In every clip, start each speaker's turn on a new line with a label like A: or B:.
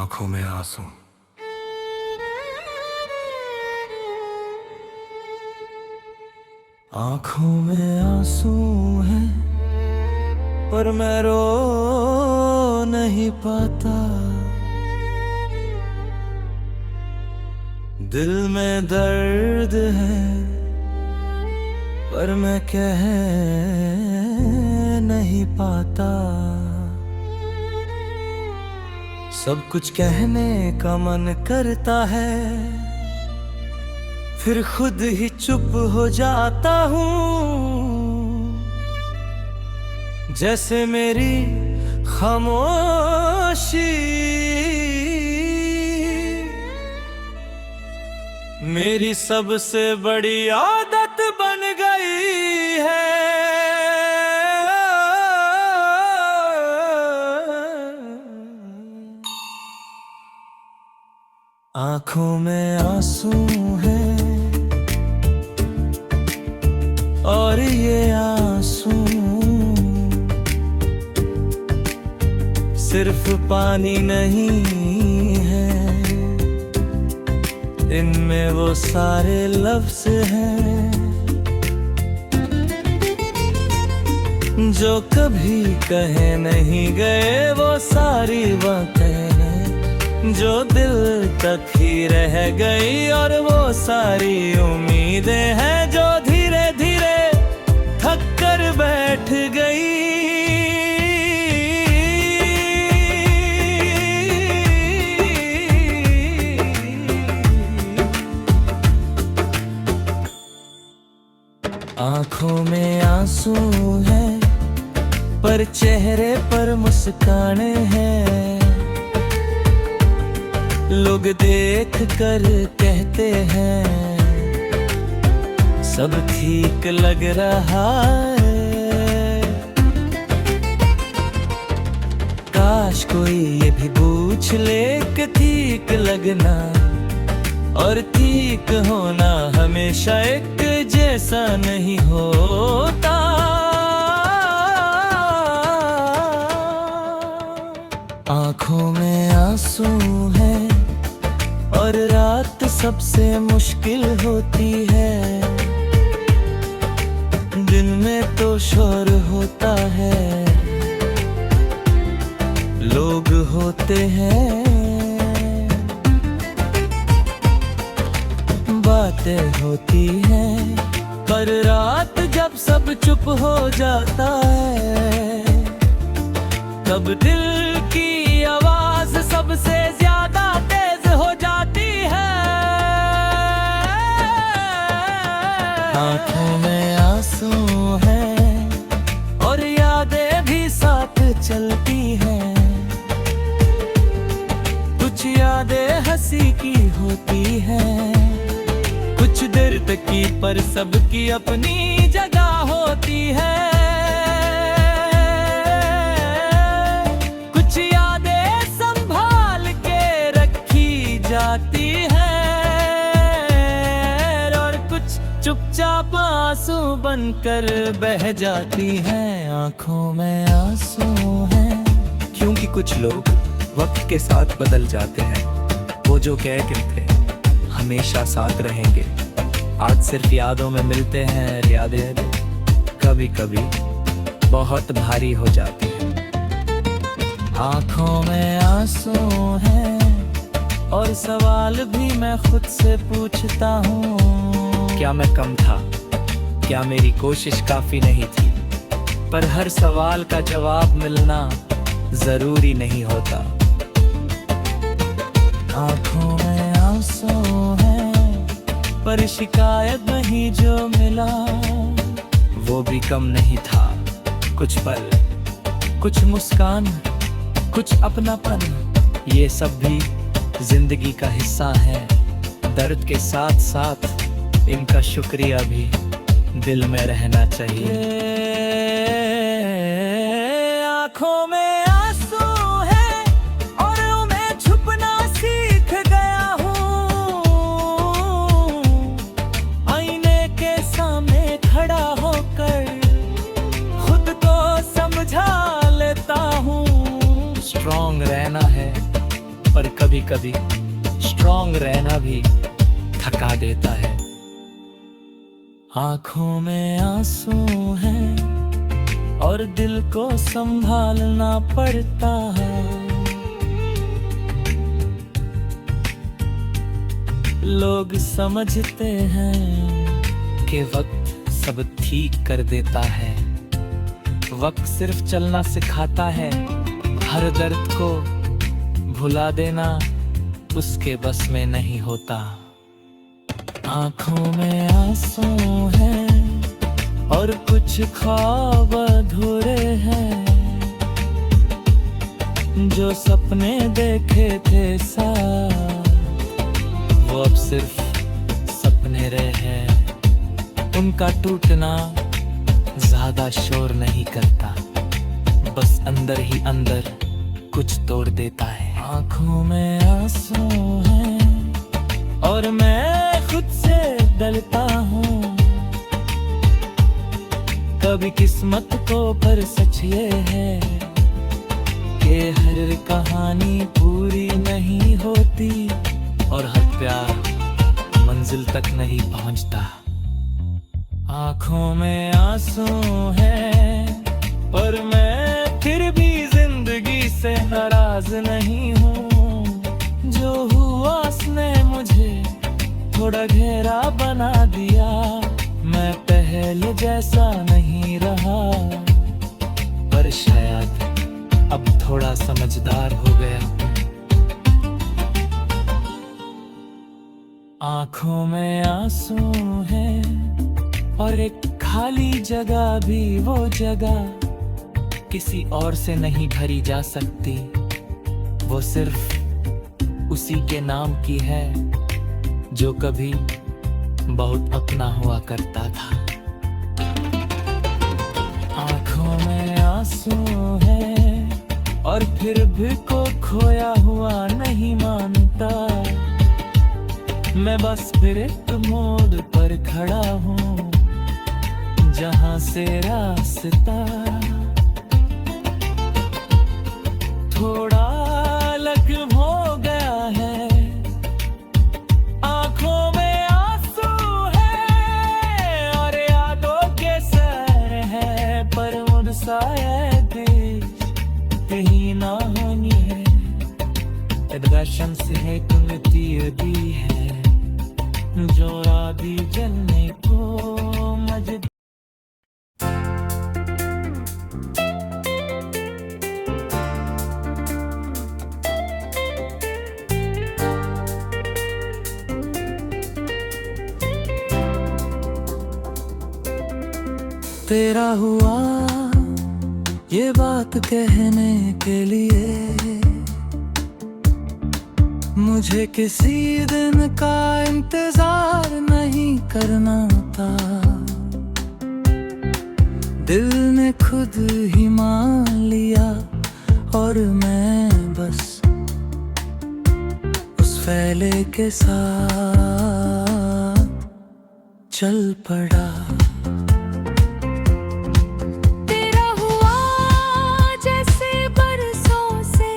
A: आंखों में आंसू। आंखों में आंसू है पर मैं रो नहीं पाता। दिल में दर्द है पर मैं कह नहीं पाता। सब कुछ कहने का मन करता है, फिर खुद ही चुप हो जाता हूँ। जैसे मेरी खामोशी मेरी सबसे बड़ी आदत बन गई है। आंखों में आंसू है और ये आंसू सिर्फ पानी नहीं है, इनमें वो सारे लफ्ज़ हैं जो कभी कहे नहीं गए। वो सारी बातें जो दिल तक ही रह गई, और वो सारी उम्मीदें हैं जो धीरे धीरे थक कर बैठ गई। आंखों में आंसू है पर चेहरे पर मुस्कान है। लोग देख कर कहते हैं सब ठीक लग रहा है। काश कोई ये भी पूछ ले कि ठीक लगना और ठीक होना हमेशा एक जैसा नहीं होता। आंखों में आंसू है और रात सबसे मुश्किल होती है। दिन में तो शोर होता है, लोग होते हैं, बातें होती हैं। पर रात जब सब चुप हो जाता है, तब दिल की आवाज सबसे ज्यादा तेज हो जाती है। आंखों में आंसू है और यादें भी साथ चलती हैं। कुछ यादें हंसी की होती हैं, कुछ दर्द की, पर सबकी अपनी जगह होती है। कुछ यादें संभाल के रखी जाती है और कुछ चुपचाप आंसू बनकर बह जाती हैं। आंखों में आंसू हैं
B: क्योंकि कुछ लोग वक्त के साथ बदल जाते हैं। वो जो कहते थे हमेशा साथ रहेंगे, आज सिर्फ यादों में मिलते हैं। यादें कभी कभी बहुत भारी हो जाती हैं।
A: आंखों में आंसू हैं और सवाल भी मैं खुद से पूछता हूँ।
B: क्या मैं कम था? क्या मेरी कोशिश काफी नहीं थी? पर हर सवाल का जवाब मिलना जरूरी नहीं होता।
A: आंखों में आंसू हैं पर शिकायत नहीं जो मिला,
B: वो भी कम नहीं था। कुछ पल,
A: कुछ मुस्कान,
B: कुछ अपनापन, ये सब भी जिंदगी का हिस्सा है। दर्द के साथ साथ इनका शुक्रिया भी दिल में रहना चाहिए।
A: आंखों में आंसू है और मैं छुपना सीख गया हूँ। आईने के सामने खड़ा होकर खुद को समझा लेता हूँ।
B: स्ट्रॉन्ग रहना है पर कभी कभी स्ट्रॉन्ग रहना भी थका देता है।
A: आंखों में आंसू हैं और दिल को संभालना पड़ता है। लोग समझते हैं
B: कि वक्त सब ठीक कर देता है। वक्त सिर्फ चलना सिखाता है, हर दर्द को भुला देना उसके बस में नहीं होता।
A: आंखों में आंसू हैं और कुछ ख्वाब अधूरे हैं, जो सपने देखे थे साथ वो अब सिर्फ सपने रहे हैं।
B: उनका टूटना ज्यादा शोर नहीं करता, बस अंदर ही अंदर कुछ तोड़ देता है।
A: आंखों में आंसू हैं और मैं खुद से डरता हूँ। कभी किस्मत को पर सच ये है कि हर कहानी पूरी नहीं होती
B: और हर प्यार मंजिल तक नहीं पहुंचता।
A: आंखों में आंसू हैं पर मैं फिर भी जिंदगी से नाराज नहीं हूँ। जो हुआ उसने मुझे थोड़ा घेरा बना दिया, मैं पहले जैसा नहीं रहा,
B: पर शायद अब थोड़ा समझदार हो गया।
A: आंखों में आंसू हैं और एक खाली जगह भी वो जगह
B: किसी और से नहीं भरी जा सकती, वो सिर्फ उसी के नाम की है जो कभी बहुत अपना हुआ करता था।
A: आंखों में आंसू हैं और फिर भी को खोया हुआ नहीं मानता। मैं बस फिर एक मोड़ पर खड़ा हूँ जहाँ से रास्ता थोड़ा अलग हो गया है। आंखों में आंसू है और यादों के सर है, पर मुझसा ये देश कहीं ना होनी है। दर्शन से है कुलती दी है जो राधी जलने को मजद। तेरा हुआ ये बात कहने के लिए मुझे किसी दिन का इंतजार नहीं करना था। दिल ने खुद ही मान लिया और मैं बस उस फैले के साथ चल पड़ा।
C: तेरा हुआ जैसे बरसों से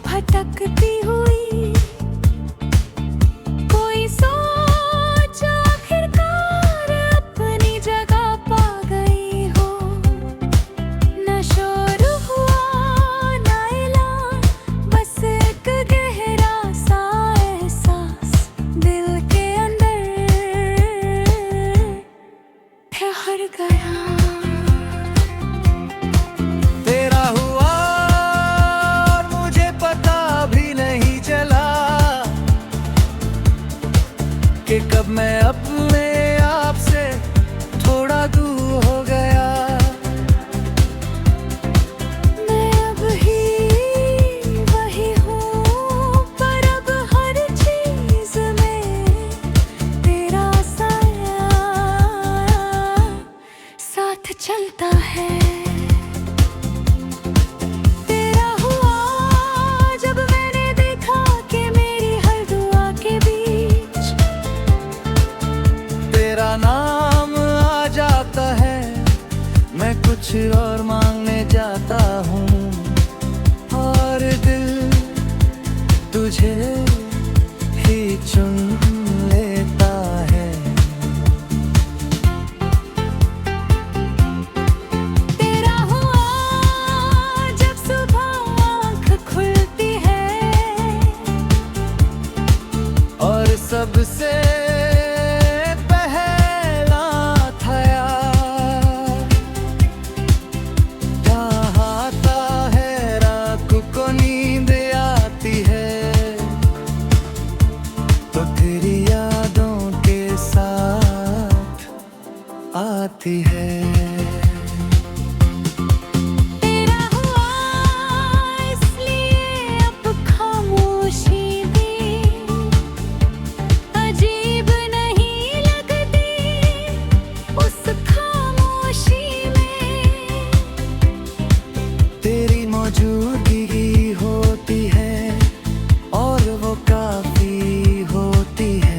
C: भटकती हुई
A: तेरा हुआ और मुझे पता भी नहीं चला कि कब मैं अपने आप से थोड़ा दूर हो गया।
C: मैं अब ही वही हूँ, पर अब हर चीज में तेरा साया साथ चलता है। तेरा हुआ जब मैंने देखा कि मेरी हर दुआ के बीच
A: तेरा नाम आ जाता है, मैं कुछ और मांगने जाता हूँ और दिल तुझे आती है।
C: तेरा हुआ इसलिए अब खामोशी भी अजीब नहीं लगती उस खामोशी में।
A: तेरी मौजूदगी होती है और वो काफी होती है।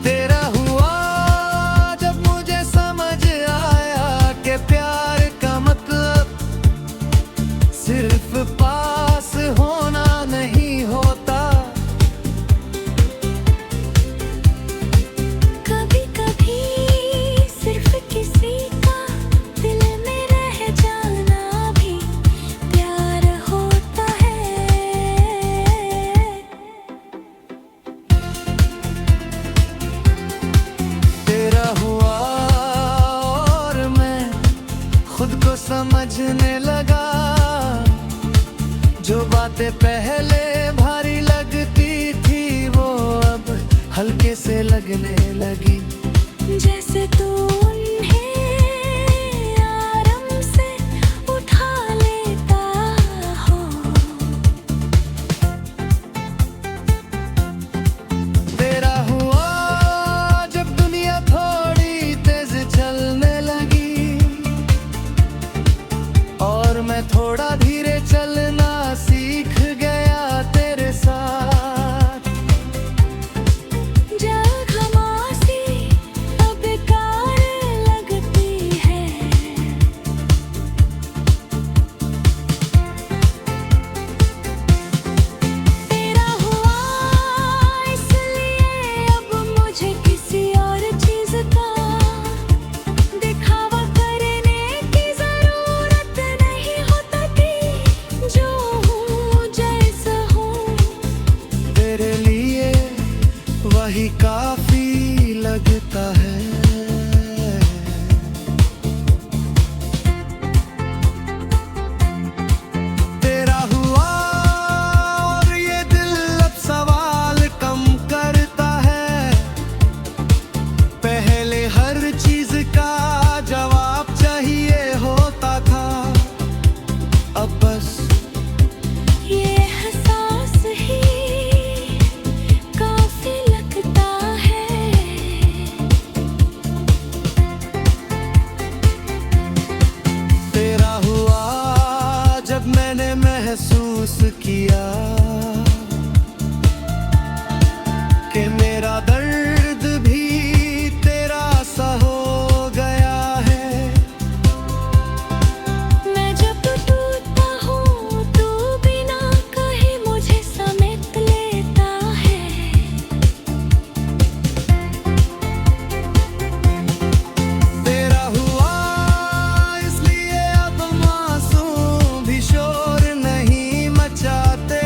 A: तेरा हुआ जब मुझे समझ आया कि प्यार का मतलब सिर्फ पास होना नहीं होता।
C: कभी कभी सिर्फ किसी का दिल में रह जाना भी प्यार होता है।
A: तेरा हुआ और मैं खुद को समझने लगा। जो बातें पहले भारी लगती थी वो अब हल्के से लगने लगी।
C: जैसे तू उन्हें आराम से उठा लेता हो।
A: तेरा हुआ जब दुनिया थोड़ी तेज चलने लगी और मैं थोड़ा धीरे चलना सीख गया तेरे साथ।
C: जग घमासी अब बेकार लगती है। तेरा हुआ इसलिए अब मुझे किसी और चीज का दिखावा करने की जरूरत नहीं होता कि जो हूँ जैसा हूँ।
A: तेरे लिए वही काफी लगता है। तेरा हुआ और ये दिल अब सवाल कम करता है। पहले हर चीज का जवाब चाहिए होता था, अब बस
C: ये एहसास ही काफी लगता है।
A: तेरा हुआ जब मैंने महसूस किया कि मेरा दर्द भी तेरा सा हो गया है।
C: मैं जब टूटता हूँ तू बिना कहे मुझे समेट लेता है।
A: तेरा हुआ इसलिए अब मासूम भी शोर नहीं मचाते।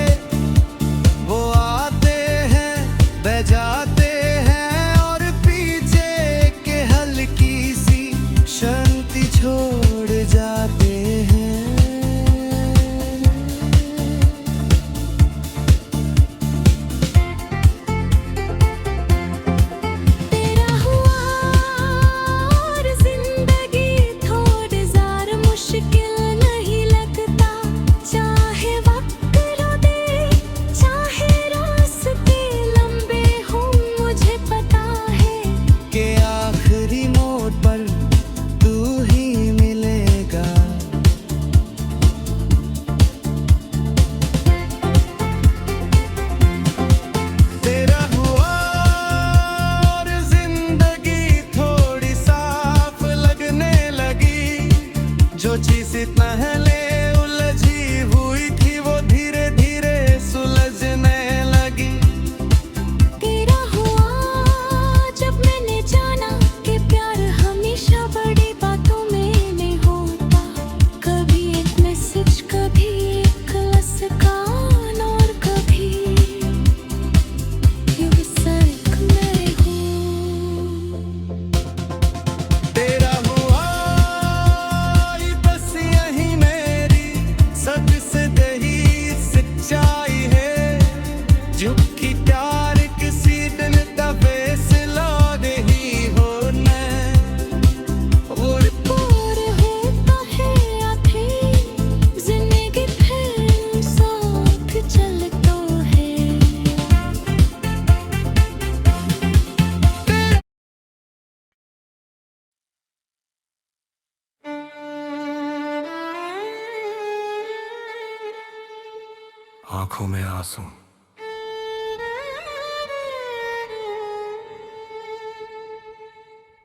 D: आंखों में आंसू।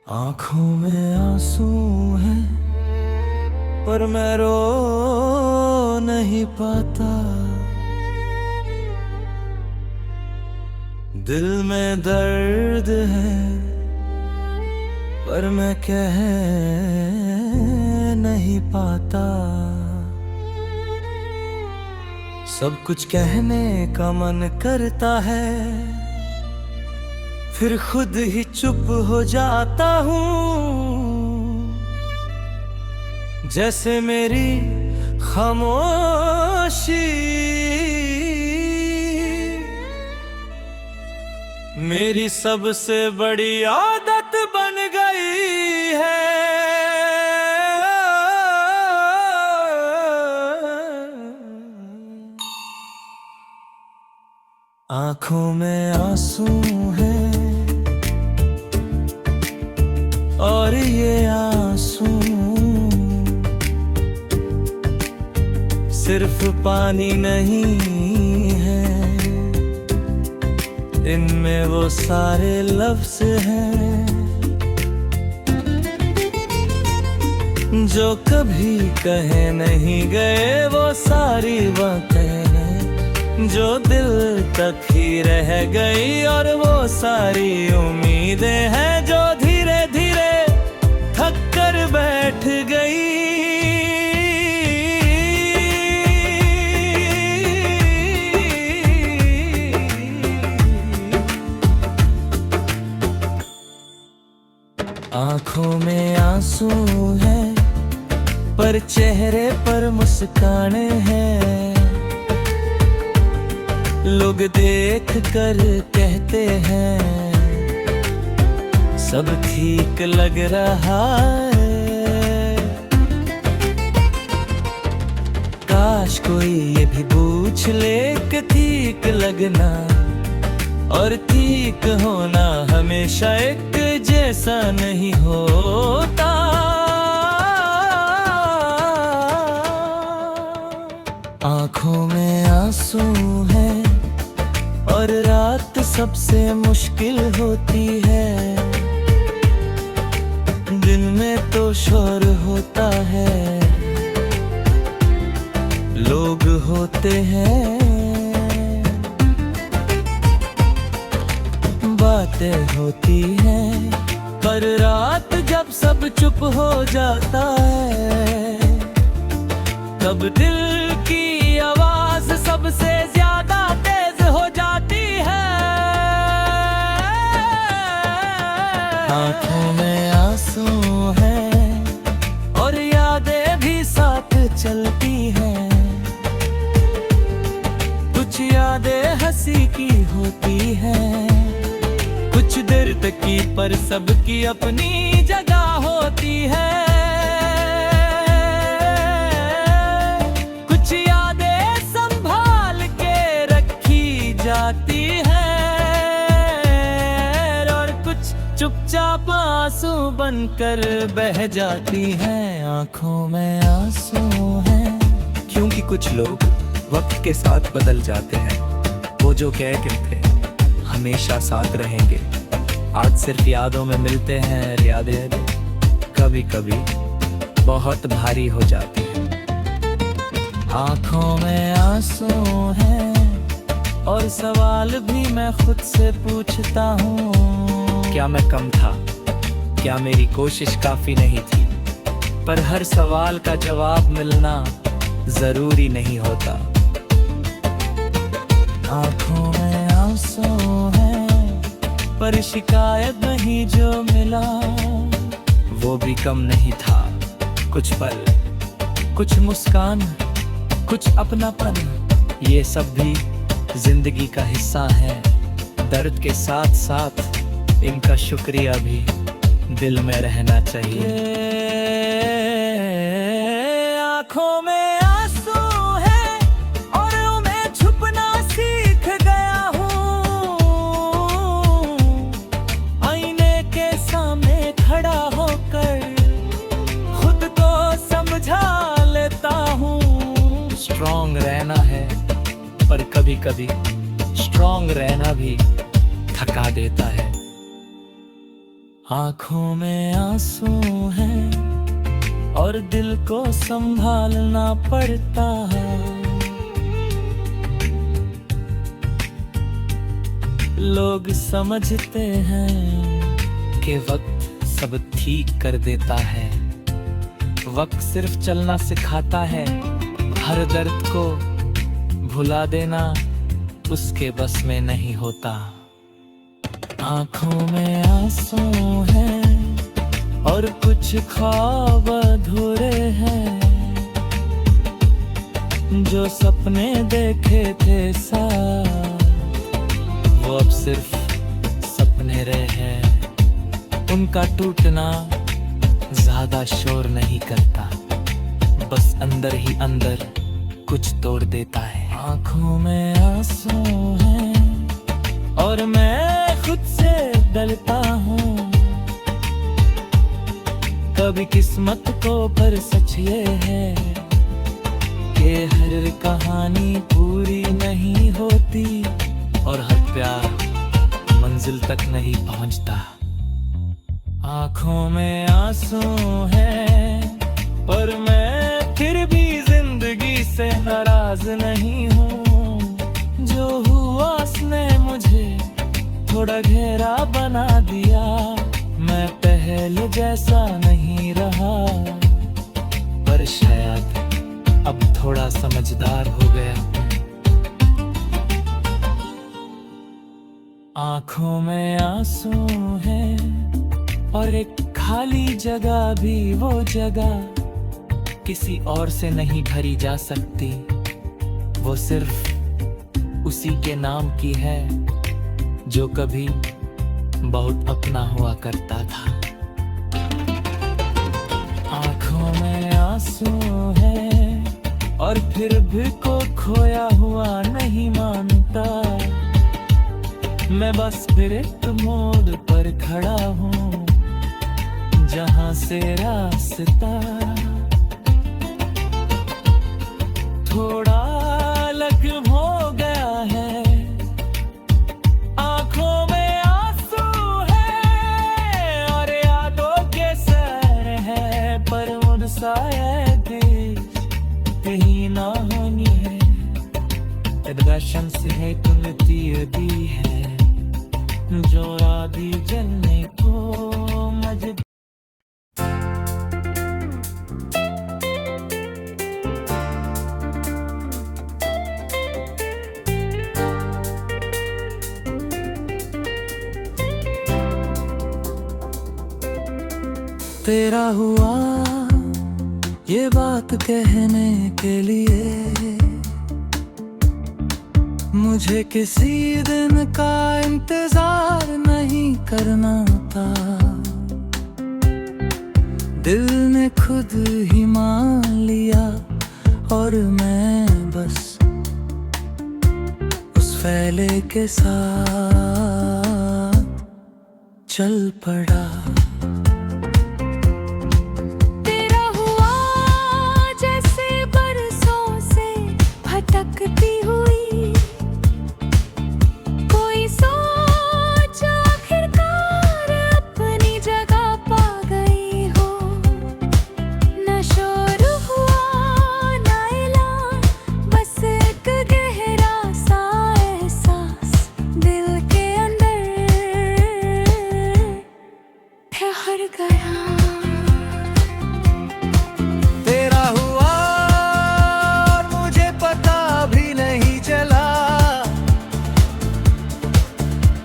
A: आंखों में आंसू हैं पर मैं रो नहीं पाता। दिल में दर्द है पर मैं कह नहीं पाता। सब कुछ कहने का मन करता है फिर खुद ही चुप हो जाता हूँ। जैसे मेरी खामोशी मेरी सबसे बड़ी आदत बन गई है। आंखों में आंसू हैं और ये आंसू सिर्फ पानी नहीं है, इनमें वो सारे लफ्ज हैं जो कभी कहे नहीं गए। वो सारी बातें जो दिल तक ही रह गई और वो सारी उम्मीदें हैं जो धीरे धीरे थक कर बैठ गई। आंखों में आंसू है पर चेहरे पर मुस्कान है। लोग देख कर कहते हैं सब ठीक लग रहा है। काश कोई ये भी पूछ ले कि ठीक लगना और ठीक होना हमेशा एक जैसा नहीं होता। आंखों में आंसू है और रात सबसे मुश्किल होती है। दिन में तो शोर होता है, लोग होते हैं, बातें होती हैं, पर रात जब सब चुप हो जाता है तब दिल की आवाज सबसे ज्यादा तेज हो जाती है। आंखों में आंसू हैं और यादें भी साथ चलती हैं। कुछ यादें हंसी की होती हैं, कुछ देर तक की पर सबकी अपनी जगह होती है। कुछ यादें संभाल के रखी जाती है और कुछ चुपचाप आंसू बनकर बह जाती हैं। आंखों में आंसू हैं
B: क्योंकि कुछ लोग वक्त के साथ बदल जाते हैं। वो जो कह के थे हमेशा साथ रहेंगे, आज सिर्फ यादों में मिलते हैं। यादें कभी कभी बहुत भारी हो जाती हैं।
A: आंखों में आंसू हैं और सवाल भी मैं खुद से पूछता हूँ।
B: क्या मैं कम था? क्या मेरी कोशिश काफी नहीं थी? पर हर सवाल का जवाब मिलना जरूरी नहीं होता।
A: आंखों में आंसू हैं पर शिकायत नहीं जो मिला
B: वो भी कम नहीं था। कुछ पल, कुछ मुस्कान, कुछ अपनापन, ये सब भी जिंदगी का हिस्सा है। दर्द के साथ साथ इनका शुक्रिया भी दिल में रहना चाहिए।
A: आंखों में आंसू हैं और मैं छुपना सीख गया हूँ। आईने के सामने खड़ा होकर खुद को समझा लेता हूँ।
B: स्ट्रॉन्ग रहना है पर कभी स्ट्रॉन्ग रहना भी थका देता है।
A: आंखों में आंसू हैं और दिल को संभालना पड़ता है। लोग समझते हैं
B: कि वक्त सब ठीक कर देता है। वक्त सिर्फ चलना सिखाता है, हर दर्द को भुला देना उसके बस में नहीं होता।
A: आंखों में आंसू हैं और कुछ ख्वाब अधूरे हैं। जो सपने देखे थे साथ, वो अब सिर्फ सपने रहे हैं।
B: उनका टूटना ज्यादा शोर नहीं करता, बस अंदर ही अंदर कुछ तोड़ देता है।
A: आंखों में आंसू हैं और मैं खुद से डरता हूँ। कभी किस्मत को पर सच ये है कि हर कहानी पूरी नहीं होती
B: और हर प्यार मंजिल तक नहीं पहुंचता।
A: आंखों में आंसू हैं पर मैं फिर भी जिंदगी से नाराज नहीं हूँ। जो हुआ उसने मुझे थोड़ा घेरा बना दिया। मैं पहले जैसा नहीं रहा,
B: पर शायद अब थोड़ा समझदार हो गया।
A: आंखों में आंसू हैं और एक खाली जगह भी वो जगह
B: किसी और से नहीं भरी जा सकती। वो सिर्फ उसी के नाम की है जो कभी बहुत अपना हुआ करता था।
A: आंखों में आंसू हैं और फिर भी को खोया हुआ नहीं मानता। मैं बस फिर एक मोड़ पर खड़ा हूँ जहाँ से रास्ता थोड़ा अलग हो गया है। आंखों में आंसू है और यादों के सर है, पर मुझसा ये देश कहीं ना होनी है। दर्शन से है तुलती दी है जो राधी जलने को मजबूर। तेरा हुआ ये बात कहने के लिए मुझे किसी दिन का इंतजार नहीं करना था। दिल ने खुद ही मान लिया और मैं बस उस फैले के साथ चल पड़ा।
C: भटकती हुई कोई सोच आखिरकार अपनी जगह पा गई हो। न शोर हुआ न ऐलान, बस एक गहरा सा एहसास दिल के अंदर ठहर गया।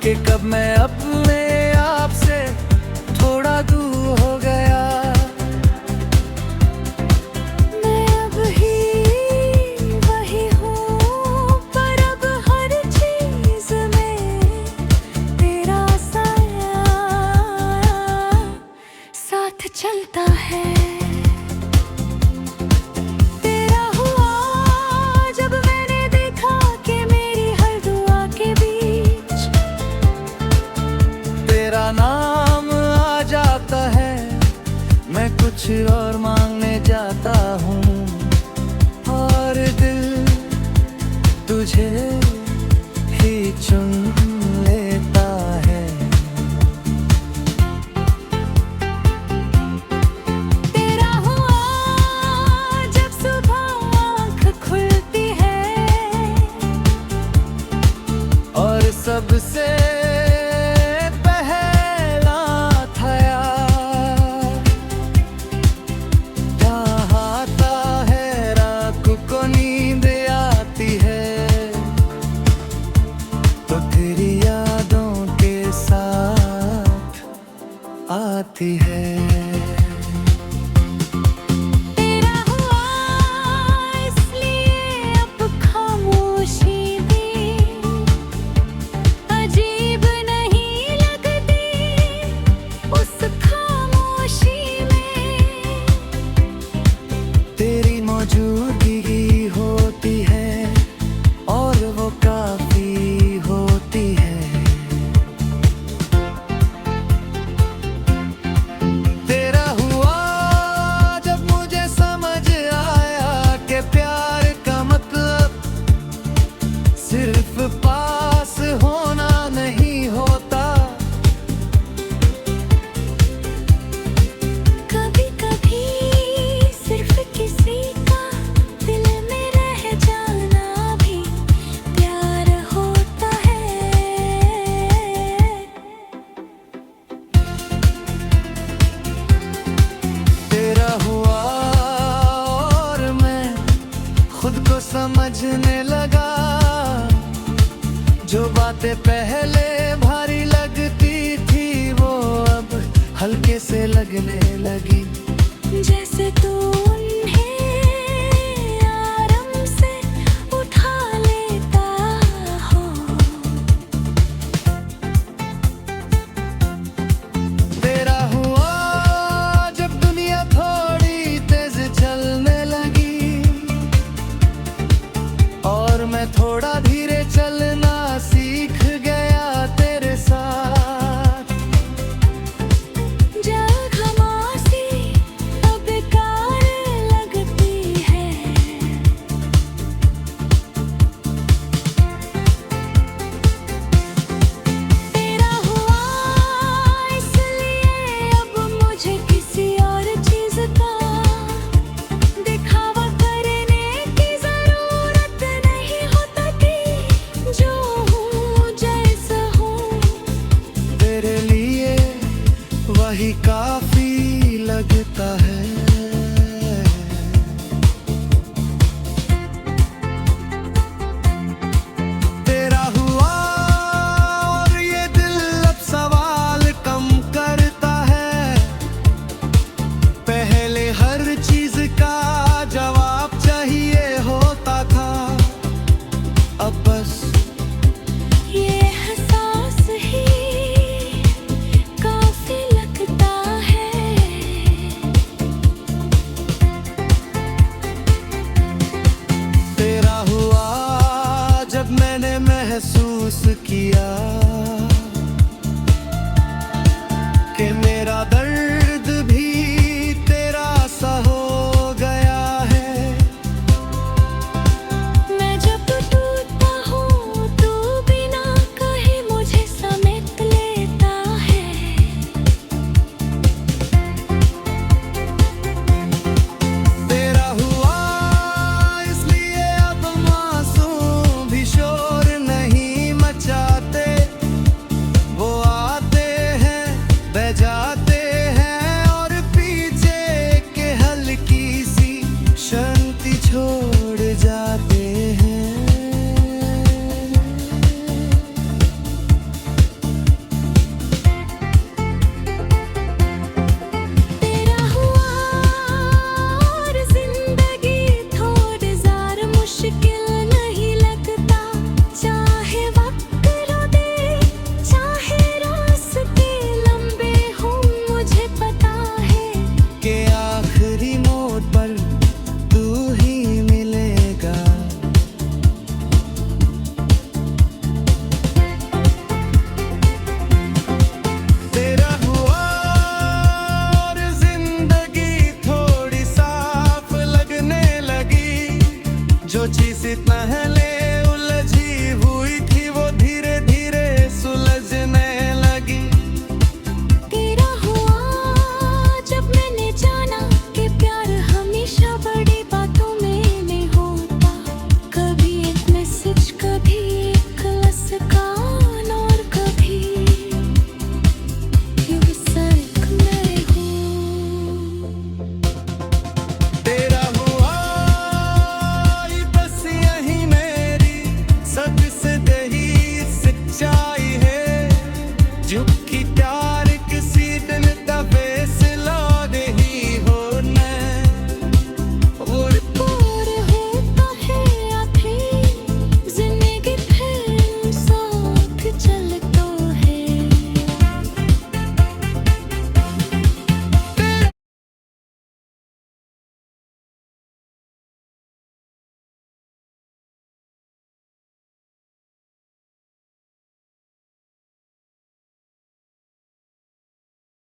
A: कि कब मैं अपने आप से थोड़ा दूर हो गया।
C: मैं अब ही वही हूँ, पर अब हर चीज में तेरा साया साथ चलता है।
A: नाम आ जाता है, मैं कुछ और मांगने जाता हूँ और दिल तुझे आती है।
C: तेरा हुआ इसलिए अब खामोशी भी अजीब नहीं लगती उस खामोशी में।
A: तेरी मौजूदगी होती है और वो काफी होती है। तेरा हुआ जब मुझे समझ आया कि प्यार का मतलब सिर्फ पास होना नहीं होता।
C: कभी कभी सिर्फ किसी का दिल में रह जाना भी प्यार होता है।
A: तेरा हुआ और मैं खुद को समझने लगा। जो बातें पहले भारी लगती थी वो अब हल्के से लगने लगी।
C: जैसे तू उन्हें आराम से उठा लेता हो।
A: तेरा हुआ जब दुनिया थोड़ी तेज चलने लगी और मैं थोड़ा धीरे चलना सीख गया तेरे साथ।
C: जग घमासी अब बेकार लगती है। तेरा हुआ इसलिए अब मुझे किसी और चीज का दिखावा करने की जरूरत नहीं होती। जो हूँ जैसा हूँ
A: तेरे लिए वही काफी लगता है।